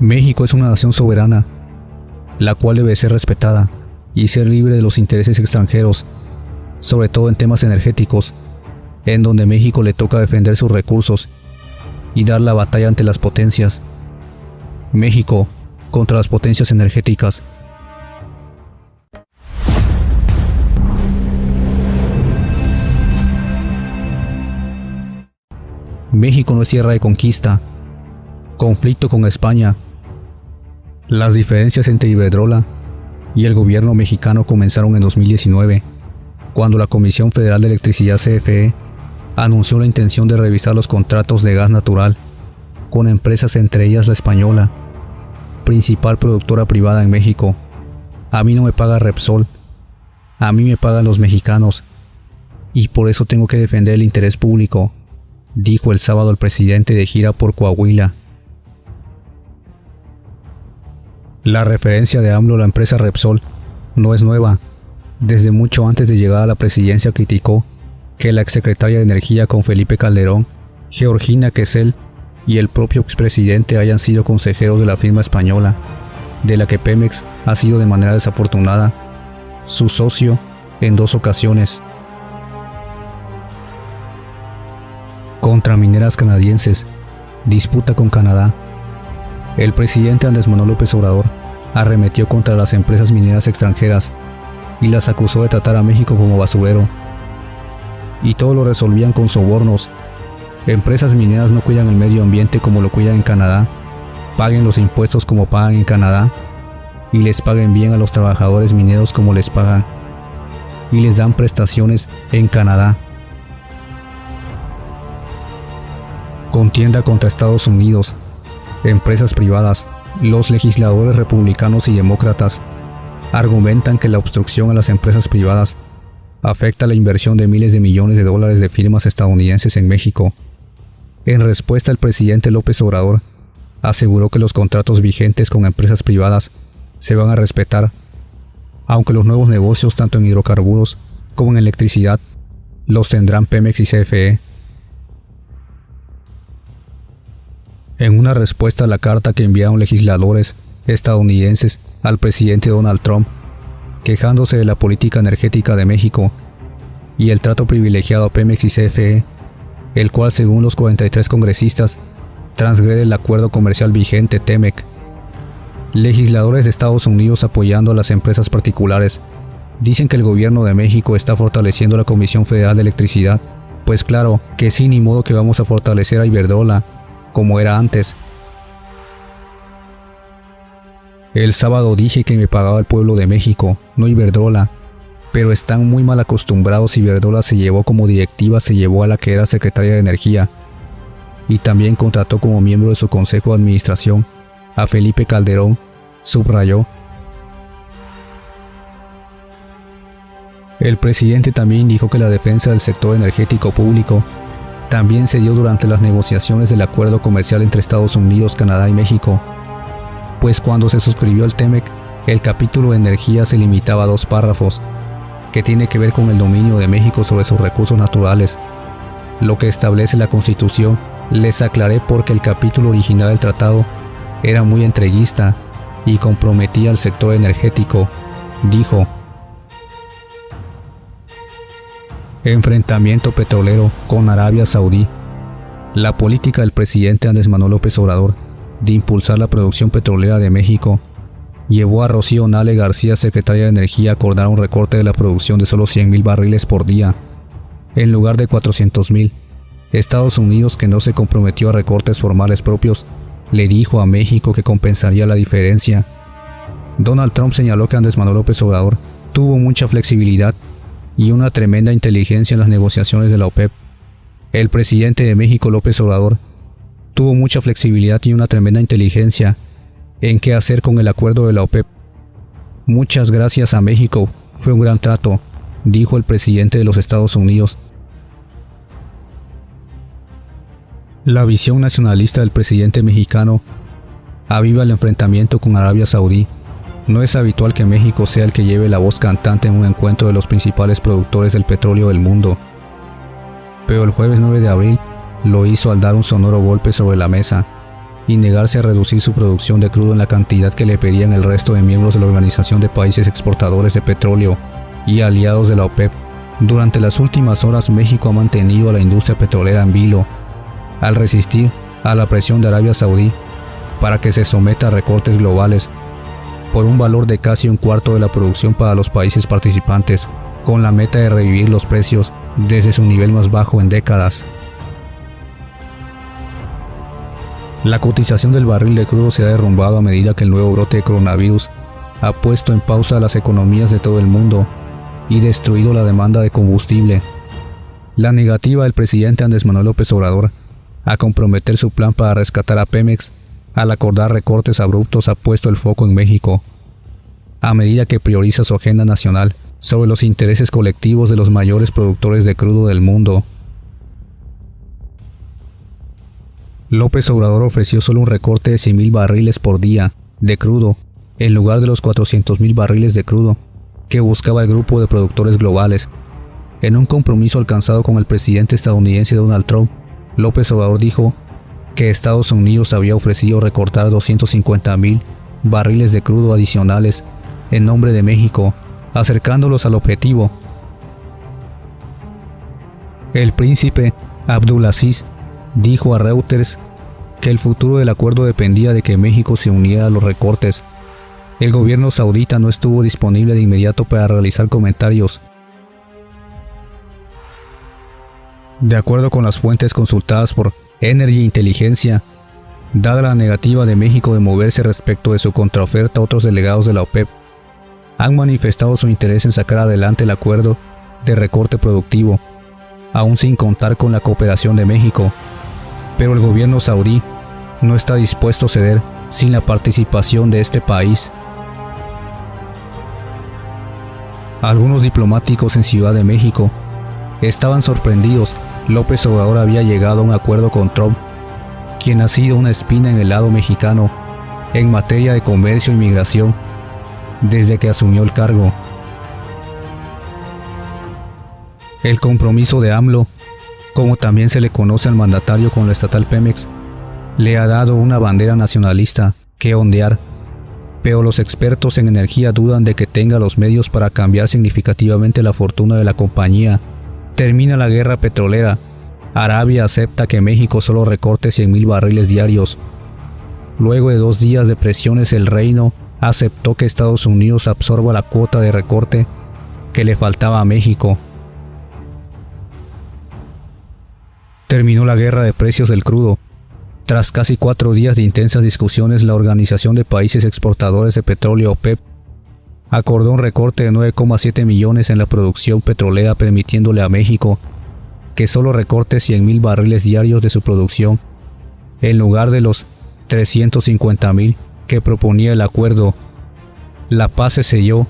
México es una nación soberana, la cual debe ser respetada y ser libre de los intereses extranjeros, sobre todo en temas energéticos, en donde México le toca defender sus recursos y dar la batalla ante las potencias. México contra las potencias energéticas. México no es tierra de conquista. Conflicto con España. Las diferencias entre Iberdrola y el gobierno mexicano comenzaron en 2019, cuando la Comisión Federal de Electricidad CFE anunció la intención de revisar los contratos de gas natural con empresas, entre ellas la española, principal productora privada en México. A mí no me paga Repsol, a mí me pagan los mexicanos, y por eso tengo que defender el interés público, dijo el sábado el presidente de gira por Coahuila. La referencia de AMLO a la empresa Repsol no es nueva. Desde mucho antes de llegar a la presidencia criticó que la exsecretaria de Energía con Felipe Calderón, Georgina Quesel y el propio expresidente hayan sido consejeros de la firma española, de la que Pemex ha sido de manera desafortunada su socio en 2 ocasiones. Contra mineras canadienses, disputa con Canadá. El presidente Andrés Manuel López Obrador arremetió contra las empresas mineras extranjeras y las acusó de tratar a México como basurero. Y todo lo resolvían con sobornos. Empresas mineras no cuidan el medio ambiente como lo cuidan en Canadá, paguen los impuestos como pagan en Canadá, y les paguen bien a los trabajadores mineros como les pagan, y les dan prestaciones en Canadá. Contienda contra Estados Unidos. Empresas privadas. Los legisladores republicanos y demócratas argumentan que la obstrucción a las empresas privadas afecta la inversión de miles de millones de dólares de firmas estadounidenses en México. En respuesta, el presidente López Obrador aseguró que los contratos vigentes con empresas privadas se van a respetar, aunque los nuevos negocios tanto en hidrocarburos como en electricidad los tendrán Pemex y CFE. En una respuesta a la carta que enviaron legisladores estadounidenses al presidente Donald Trump, quejándose de la política energética de México y el trato privilegiado a Pemex y CFE, el cual según los 43 congresistas transgrede el acuerdo comercial vigente TEMEC. Legisladores de Estados Unidos apoyando a las empresas particulares dicen que el gobierno de México está fortaleciendo la Comisión Federal de Electricidad. Pues claro que sí, ni modo que vamos a fortalecer a Iberdrola como era antes. El sábado dije que me pagaba el pueblo de México, no Iberdrola, pero están muy mal acostumbrados. Iberdrola se llevó como directiva, se llevó a la que era secretaria de Energía y también contrató como miembro de su consejo de administración a Felipe Calderón, subrayó. El presidente también dijo que la defensa del sector energético público también se dio durante las negociaciones del acuerdo comercial entre Estados Unidos, Canadá y México, pues cuando se suscribió el TEMEC, el capítulo de energía se limitaba a 2 párrafos, que tiene que ver con el dominio de México sobre sus recursos naturales, lo que establece la Constitución. Les aclaré porque el capítulo original del tratado era muy entreguista y comprometía al sector energético, dijo. Enfrentamiento petrolero con Arabia Saudí. La política del presidente Andrés Manuel López Obrador de impulsar la producción petrolera de México llevó a Rocío Nale García, secretaria de Energía, a acordar un recorte de la producción de solo 100,000 barriles por día, en lugar de 400,000. Estados Unidos, que no se comprometió a recortes formales propios, le dijo a México que compensaría la diferencia. Donald Trump señaló que Andrés Manuel López Obrador tuvo mucha flexibilidad y una tremenda inteligencia en las negociaciones de la OPEP. El presidente de México, López Obrador, tuvo mucha flexibilidad y una tremenda inteligencia en qué hacer con el acuerdo de la OPEP. Muchas gracias a México, fue un gran trato, dijo el presidente de los Estados Unidos. La visión nacionalista del presidente mexicano aviva el enfrentamiento con Arabia Saudí. No es habitual que México sea el que lleve la voz cantante en un encuentro de los principales productores del petróleo del mundo, pero el jueves 9 de abril lo hizo al dar un sonoro golpe sobre la mesa y negarse a reducir su producción de crudo en la cantidad que le pedían el resto de miembros de la Organización de Países Exportadores de Petróleo y aliados de la OPEP. Durante las últimas horas, México ha mantenido a la industria petrolera en vilo, al resistir a la presión de Arabia Saudí para que se someta a recortes globales por un valor de casi un cuarto de la producción para los países participantes, con la meta de revivir los precios desde su nivel más bajo en décadas. La cotización del barril de crudo se ha derrumbado a medida que el nuevo brote de coronavirus ha puesto en pausa las economías de todo el mundo y destruido la demanda de combustible. La negativa del presidente Andrés Manuel López Obrador a comprometer su plan para rescatar a Pemex al acordar recortes abruptos ha puesto el foco en México, a medida que prioriza su agenda nacional sobre los intereses colectivos de los mayores productores de crudo del mundo. López Obrador ofreció solo un recorte de 100,000 barriles por día de crudo, en lugar de los 400,000 barriles de crudo que buscaba el grupo de productores globales. En un compromiso alcanzado con el presidente estadounidense Donald Trump, López Obrador dijo que Estados Unidos había ofrecido recortar 250,000 barriles de crudo adicionales en nombre de México, acercándolos al objetivo. El príncipe Abdulaziz dijo a Reuters que el futuro del acuerdo dependía de que México se uniera a los recortes. El gobierno saudita no estuvo disponible de inmediato para realizar comentarios. De acuerdo con las fuentes consultadas por Energy Inteligencia, dada la negativa de México de moverse respecto de su contraoferta, otros delegados de la OPEP han manifestado su interés en sacar adelante el acuerdo de recorte productivo, aún sin contar con la cooperación de México. Pero el gobierno saudí no está dispuesto a ceder sin la participación de este país. Algunos diplomáticos en Ciudad de México estaban sorprendidos. López Obrador había llegado a un acuerdo con Trump, quien ha sido una espina en el lado mexicano en materia de comercio y migración desde que asumió el cargo. El compromiso de AMLO, como también se le conoce al mandatario con la estatal Pemex, le ha dado una bandera nacionalista que ondear, pero los expertos en energía dudan de que tenga los medios para cambiar significativamente la fortuna de la compañía. Termina la guerra petrolera. Arabia acepta que México solo recorte 100,000 barriles diarios. Luego de 2 días de presiones, el reino aceptó que Estados Unidos absorba la cuota de recorte que le faltaba a México. Terminó la guerra de precios del crudo. Tras casi 4 días de intensas discusiones, la Organización de Países Exportadores de Petróleo OPEP acordó un recorte de 9,7 millones en la producción petrolera, permitiéndole a México que solo recorte 100,000 barriles diarios de su producción, en lugar de los 350,000 que proponía el acuerdo. La paz se selló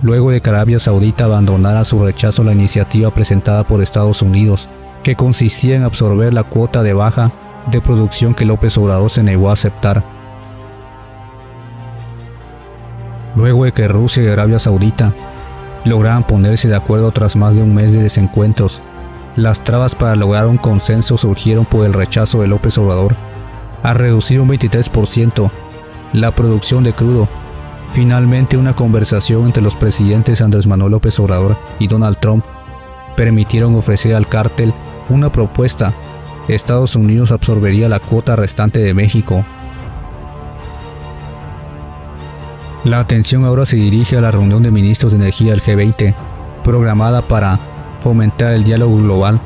luego de que Arabia Saudita abandonara su rechazo a la iniciativa presentada por Estados Unidos, que consistía en absorber la cuota de baja de producción que López Obrador se negó a aceptar. Luego de que Rusia y Arabia Saudita lograran ponerse de acuerdo tras más de un mes de desencuentros, las trabas para lograr un consenso surgieron por el rechazo de López Obrador a reducir un 23% la producción de crudo. Finalmente, una conversación entre los presidentes Andrés Manuel López Obrador y Donald Trump permitieron ofrecer al cártel una propuesta. Estados Unidos absorbería la cuota restante de México. La atención ahora se dirige a la reunión de ministros de energía del G20, programada para fomentar el diálogo global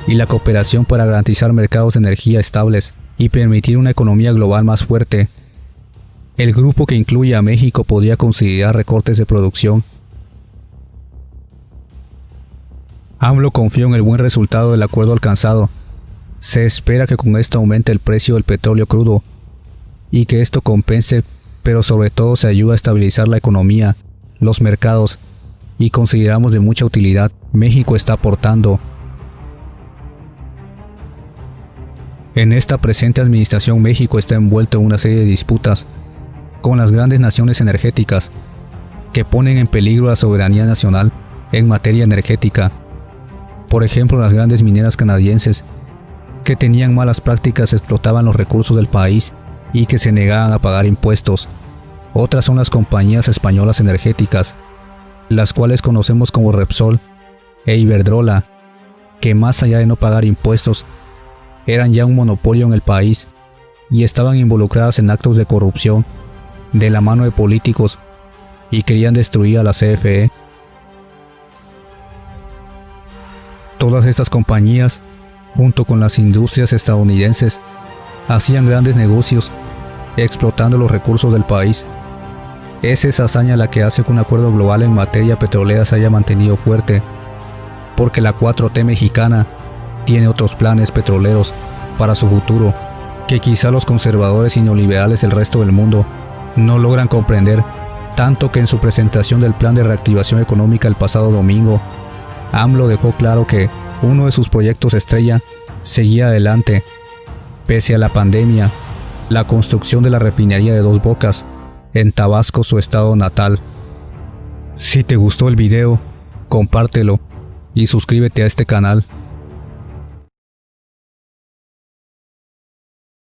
y la cooperación para garantizar mercados de energía estables y permitir una economía global más fuerte. El grupo, que incluye a México, podría considerar recortes de producción. AMLO confió en el buen resultado del acuerdo alcanzado. Se espera que con esto aumente el precio del petróleo crudo y que esto compense, pero sobre todo se ayuda a estabilizar la economía, los mercados, y consideramos de mucha utilidad. México está aportando. En esta presente administración, México está envuelto en una serie de disputas con las grandes naciones energéticas que ponen en peligro la soberanía nacional en materia energética. Por ejemplo, las grandes mineras canadienses, que tenían malas prácticas, explotaban los recursos del país y que se negaban a pagar impuestos. Otras son las compañías españolas energéticas, las cuales conocemos como Repsol e Iberdrola, que más allá de no pagar impuestos, eran ya un monopolio en el país y estaban involucradas en actos de corrupción de la mano de políticos y querían destruir a la CFE. Todas estas compañías, junto con las industrias estadounidenses, hacían grandes negocios explotando los recursos del país. Es esa hazaña la que hace que un acuerdo global en materia petrolera se haya mantenido fuerte, porque la 4T mexicana tiene otros planes petroleros para su futuro que quizá los conservadores y neoliberales del resto del mundo no logran comprender, tanto que en su presentación del plan de reactivación económica el pasado domingo, AMLO dejó claro que uno de sus proyectos estrella seguía adelante, pese a la pandemia, la construcción de la refinería de Dos Bocas en Tabasco, su estado natal. Si te gustó el video, compártelo y suscríbete a este canal.